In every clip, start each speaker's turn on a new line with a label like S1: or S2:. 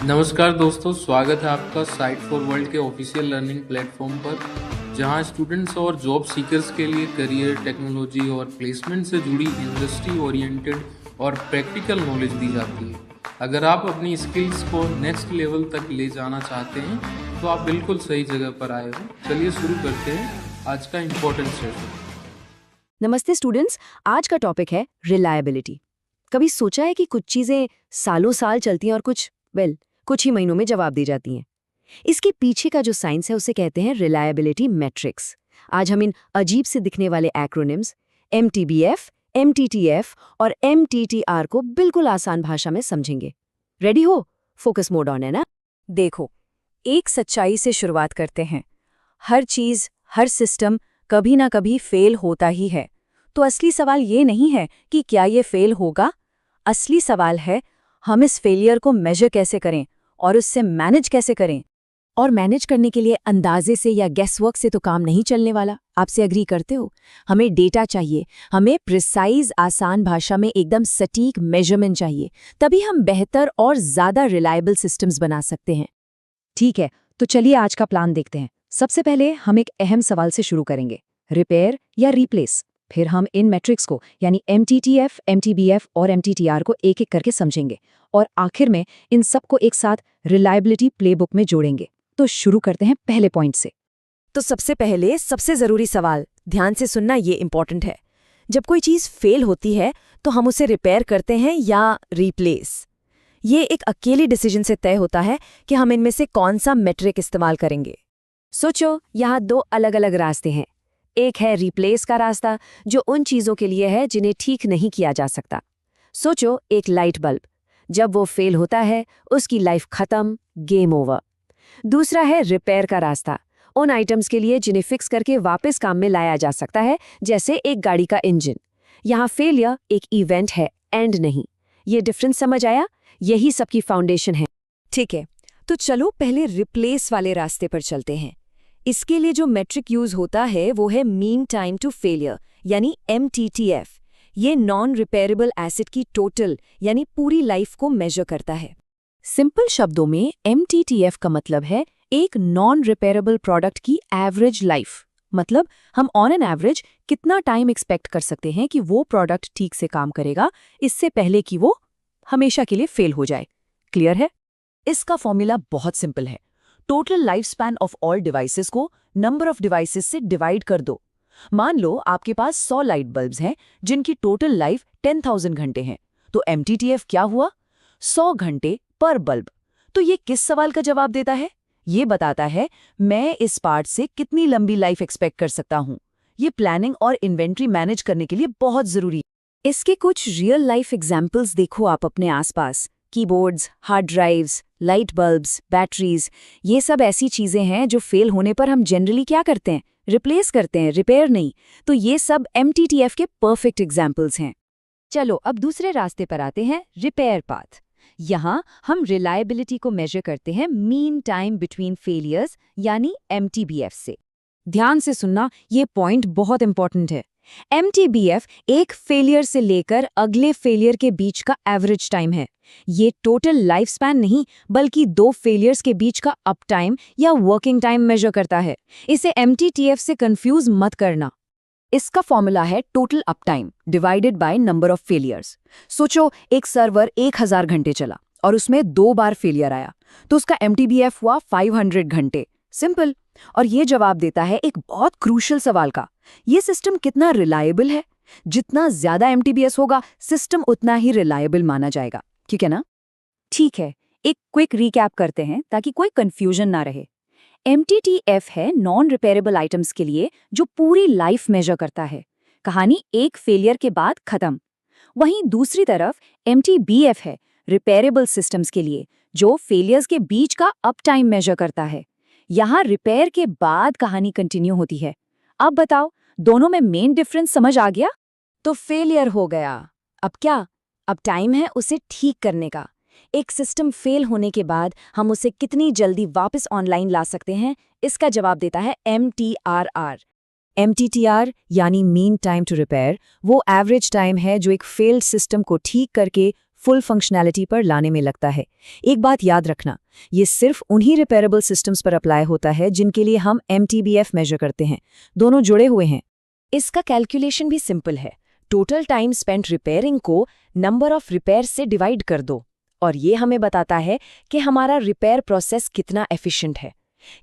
S1: नमस्कार दोस्तों, स्वागत है आपका साइट फॉर वर्ल्ड के ऑफिशियल लर्निंग प्लेटफॉर्म पर, जहां स्टूडेंट्स और जॉब सीकर्स के लिए करियर, टेक्नोलॉजी और प्लेसमेंट से जुड़ी इंडस्ट्री ओरिएंटेड और प्रैक्टिकल नॉलेज दी जाती है। अगर आप अपनी स्किल्स को नेक्स्ट लेवल तक ले जाना चाहते हैं तो आप बिल्कुल सही जगह पर आए हो। चलिए शुरू करते हैं आज का इम्पोर्टेंट सेशन।
S2: नमस्ते स्टूडेंट्स, आज का टॉपिक है रिलायबिलिटी। कभी सोचा है कि कुछ चीजें सालों साल चलती हैं और कुछ ही महीनों में जवाब दी जाती हैं। इसके पीछे का जो साइंस है उसे कहते हैं रिलायबिलिटी मैट्रिक्स। आज हम इन अजीब से दिखने वाले एक्रोनिम्स MTBF, MTTF और MTTR को बिल्कुल आसान भाषा में समझेंगे। रेडी हो? फोकस मोड ऑन है ना?
S3: देखो, एक सच्चाई से शुरुआत करते हैं। हर चीज, हर सिस्टम कभी ना कभी फेल होता ही है। तो असली सवाल ये नहीं है कि क्या ये फेल होगा। असली सवाल है हम इस फेलियर को मेजर कैसे करें और उससे मैनेज कैसे करें।
S2: और मैनेज करने के लिए अंदाजे से या गेसवर्क से तो काम नहीं चलने वाला। आपसे एग्री करते हो? हमें डेटा चाहिए, हमें प्रिसाइज आसान भाषा में एकदम सटीक मेजरमेंट चाहिए। तभी हम बेहतर और ज़्यादा रिलायबल सिस्टम्स बना सकते हैं।
S3: ठीक है, तो चलिए आज का प्लान देखते हैं। सबसे पहले हम एक अहम सवाल से शुरू करेंगे, रिपेयर या रिप्लेस। फिर हम इन मैट्रिक्स को यानी MTTF, MTBF और MTTR को एक एक करके समझेंगे और आखिर में इन सबको एक साथ रिलायबिलिटी प्लेबुक में जोड़ेंगे। तो शुरू करते हैं पहले पॉइंट से।
S2: तो सबसे पहले सबसे ज़रूरी सवाल, ध्यान से सुनना, ये इंपॉर्टेंट है। जब कोई चीज़ फेल होती है तो हम उसे रिपेयर करते हैं या रिप्लेस? ये एक अकेले डिसीजन से तय होता है कि हम इनमें से कौन सा मेट्रिक इस्तेमाल करेंगे। सोचो, यहाँ दो अलग अलग रास्ते हैं। एक है रिप्लेस का रास्ता, जो उन चीज़ों के लिए है जिन्हें ठीक नहीं किया जा सकता। सोचो, एक लाइट बल्ब, जब वो फेल होता है उसकी लाइफ खत्म, गेम ओवर। दूसरा है रिपेयर का रास्ता, उन आइटम्स के लिए जिन्हें फिक्स करके वापस काम में लाया जा सकता है, जैसे एक गाड़ी का इंजन। यहाँ फेलियर एक इवेंट है, एंड नहीं। ये डिफरेंस समझ आया? यही सबकी फाउंडेशन है।
S3: ठीक है, तो चलो पहले रिप्लेस वाले रास्ते पर चलते हैं। इसके लिए जो मेट्रिक यूज होता है वो है मीन टाइम टू फेलियर यानी MTTF। ये नॉन रिपेयरेबल एसिड की टोटल यानी पूरी लाइफ को मेजर करता है।
S2: सिंपल शब्दों में MTTF का मतलब है एक नॉन रिपेयरेबल प्रोडक्ट की एवरेज लाइफ। मतलब हम ऑन एन एवरेज कितना टाइम एक्सपेक्ट कर सकते हैं कि वो प्रोडक्ट ठीक से काम करेगा, इससे पहले कि वो हमेशा के लिए फेल हो जाए। क्लियर है?
S3: इसका फॉर्मूला बहुत सिंपल है। Total life span of all devices को नंबर ऑफ डिवाइसेस से डिवाइड कर दो। मान लो आपके पास 100 लाइट बल्ब्स हैं जिनकी टोटल लाइफ 10,000 घंटे हैं, तो MTTF क्या हुआ? 100 घंटे पर बल्ब। तो ये किस सवाल का जवाब देता है? ये बताता है मैं इस पार्ट से कितनी लंबी लाइफ एक्सपेक्ट कर सकता हूँ। ये प्लानिंग और इन्वेंट्री मैनेज करने के लिए बहुत जरूरी है।
S2: इसके कुछ रियल लाइफ एग्जाम्पल्स देखो आप अपने आसपास। Keyboards, hard drives, light bulbs, batteries, ये सब ऐसी चीजें हैं जो फेल होने पर हम जनरली क्या करते हैं? रिप्लेस करते हैं, रिपेयर नहीं। तो ये सब MTTF के परफेक्ट एग्जाम्पल्स हैं।
S3: चलो अब दूसरे रास्ते पर आते हैं, रिपेयर पाथ। यहाँ हम रिलायबिलिटी को मेजर करते हैं मीन टाइम बिटवीन फेलियर्स यानी MTBF से।
S2: ध्यान से सुनना, ये पॉइंट बहुत इंपॉर्टेंट है। MTBF एक फेलियर से लेकर अगले फेलियर के बीच का एवरेज टाइम है। ये टोटल लाइफ स्पैन नहीं, बल्कि दो फेलियर्स के बीच का अप टाइम या वर्किंग टाइम मेजर करता है। इसे MTTF से कंफ्यूज मत करना।
S3: इसका फॉर्मूला है total up time divided by number of failures. सोचो, एक सर्वर 1000 घंटे चला और उसमें 2 बार फेलियर आया, तो उसका MTBF हुआ 500 घंटे। सिंपल। और ये जवाब देता है एक बहुत क्रूशियल सवाल का, ये सिस्टम कितना रिलायबल है? जितना ज्यादा MTBS होगा, सिस्टम उतना ही रिलायबल माना जाएगा। ठीक है ना? ठीक है, एक क्विक रिकैप करते हैं ताकि कोई कंफ्यूजन ना रहे। MTTF है नॉन रिपेयरेबल आइटम्स के लिए जो पूरी लाइफ मेजर करता है। कहानी एक फेलियर के बाद खत्म। वहीं दूसरी तरफ MTBF है रिपेयरेबल सिस्टम्स के लिए, जो फेलियर्स के बीच का अप टाइम मेजर करता है। यहाँ रिपेयर के बाद कहानी कंटिन्यू होती है। अब बताओ, दोनों में मेन डिफरेंस समझ आ गया? तो फेलियर हो गया, अब क्या? अब टाइम है उसे ठीक करने का। एक सिस्टम फेल होने के बाद हम उसे कितनी जल्दी वापस ऑनलाइन ला सकते हैं, इसका जवाब देता है MTRR।
S2: MTTR यानी मीन टाइम टू रिपेयर वो एवरेज टाइम है जो एक फेल्ड सिस्टम को ठीक करके फुल फंक्शनैलिटी पर लाने में लगता है। एक बात याद रखना, ये सिर्फ उन्हीं रिपेयरेबल सिस्टम्स पर अप्लाई होता है जिनके लिए हम MTBF मेजर करते हैं। दोनों जुड़े हुए हैं। इसका कैलकुलेशन भी सिंपल है। टोटल टाइम स्पेंट रिपेयरिंग को नंबर ऑफ रिपेयर से डिवाइड कर दो और ये हमें बताता है कि हमारा रिपेयर प्रोसेस कितना एफिशिएंट है।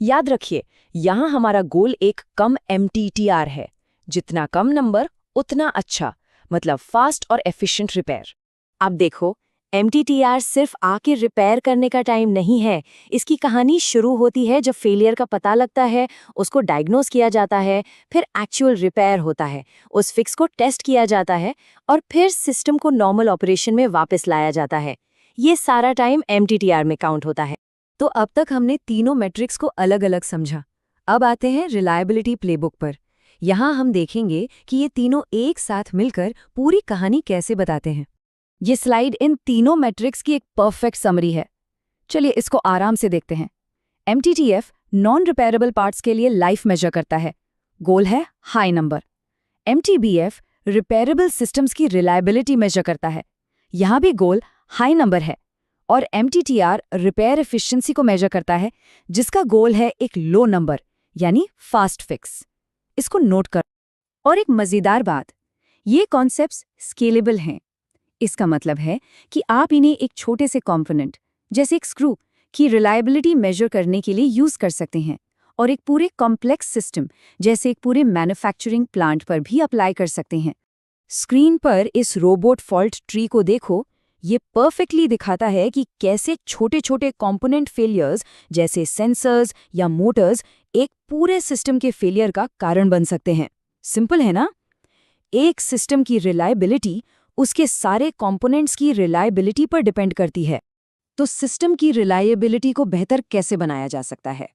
S2: याद रखिए, यहाँ हमारा गोल एक कम MTTR है। जितना कम नंबर उतना अच्छा, मतलब फास्ट और एफिशिएंट रिपेयर। अब देखो, MTTR सिर्फ आके रिपेयर करने का टाइम नहीं है। इसकी कहानी शुरू होती है जब फेलियर का पता लगता है, उसको डायग्नोज किया जाता है, फिर एक्चुअल रिपेयर होता है, उस फिक्स को टेस्ट किया जाता है और फिर सिस्टम को नॉर्मल ऑपरेशन में वापस लाया जाता है। ये सारा टाइम MTTR में काउंट होता है। तो अब तक हमने तीनों मैट्रिक्स को अलग अलग समझा। अब आते हैं रिलायबिलिटी प्लेबुक पर। यहाँ हम देखेंगे कि ये तीनों एक साथ मिलकर पूरी कहानी कैसे बताते हैं। ये स्लाइड इन तीनों मैट्रिक्स की एक परफेक्ट समरी है। चलिए इसको आराम से देखते हैं। MTTF नॉन रिपेयरेबल पार्ट्स के लिए लाइफ मेजर करता है, गोल है high number. MTBF repairable systems की रिलायबिलिटी मेजर करता है, यहाँ भी गोल हाई नंबर है। और MTTR रिपेयर एफिशिएंसी को मेजर करता है, जिसका गोल है एक लो नंबर, यानी फास्ट फिक्स। इसको नोट कर। और एक मजेदार बात, ये कॉन्सेप्ट्स स्केलेबल हैं। इसका मतलब है कि आप इन्हें एक छोटे से कंपोनेंट जैसे एक स्क्रू की रिलायबिलिटी मेजर करने के लिए यूज कर सकते हैं और एक पूरे कॉम्प्लेक्स सिस्टम जैसे एक पूरे मैन्युफैक्चरिंग प्लांट पर भी अप्लाई कर सकते हैं। स्क्रीन पर इस रोबोट फॉल्ट ट्री को देखो। ये परफेक्टली दिखाता है कि कैसे छोटे छोटे कंपोनेंट फेलियर्स जैसे सेंसर्स या मोटर्स एक पूरे सिस्टम के फेलियर का कारण बन सकते हैं। सिंपल है ना? एक सिस्टम की रिलायबिलिटी उसके सारे कंपोनेंट्स की रिलायबिलिटी पर डिपेंड करती है। तो सिस्टम की रिलायबिलिटी को बेहतर कैसे बनाया जा सकता है?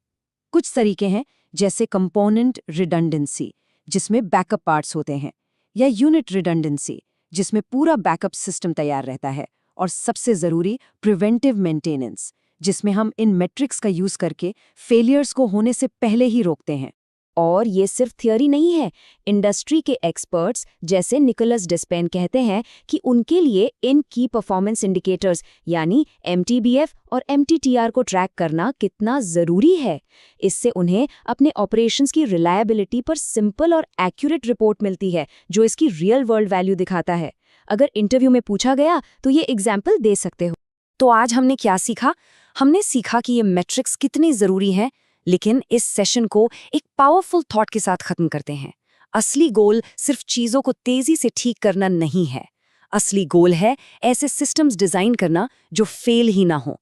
S2: कुछ तरीके हैं, जैसे कंपोनेंट रिडंडेंसी, जिसमें बैकअप पार्ट्स होते हैं, या यूनिट रिडंडेंसी, जिसमें पूरा बैकअप सिस्टम तैयार रहता है, और सबसे ज़रूरी प्रिवेंटिव मेंटेनेंस, जिसमें हम इन मैट्रिक्स का यूज़ करके फेलियर्स को होने से पहले ही रोकते हैं। और ये सिर्फ थियोरी नहीं है। इंडस्ट्री के एक्सपर्ट्स जैसे निकोलस डिस्पेन कहते हैं कि उनके लिए इन की परफॉर्मेंस इंडिकेटर्स यानी MTBF और MTTR को ट्रैक करना कितना ज़रूरी है। इससे उन्हें अपने ऑपरेशंस की रिलायबिलिटी पर सिंपल और एक्यूरेट रिपोर्ट मिलती है, जो इसकी रियल वर्ल्ड वैल्यू दिखाता है। अगर इंटरव्यू में पूछा गया तो ये एग्जाम्पल दे सकते हो। तो आज हमने क्या सीखा? हमने सीखा कि ये मैट्रिक्स कितनी ज़रूरी हैं, लेकिन इस सेशन को एक पावरफुल थॉट के साथ खत्म करते हैं। असली गोल सिर्फ चीज़ों को तेज़ी से ठीक करना नहीं है। असली गोल है ऐसे सिस्टम्स डिज़ाइन करना जो फेल ही ना हो।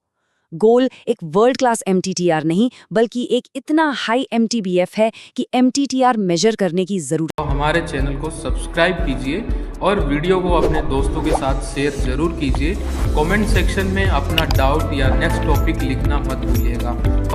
S2: गोल एक वर्ल्ड क्लास MTTR नहीं, बल्कि एक इतना हाई MTBF है कि MTTR मेजर करने की ज़रूरत।
S1: तो हमारे चैनल को सब्सक्राइब कीजिए और वीडियो को अपने दोस्तों के साथ शेयर जरूर कीजिए। कमेंट सेक्शन में अपना डाउट या नेक्स्ट टॉपिक लिखना मत भूलिएगा।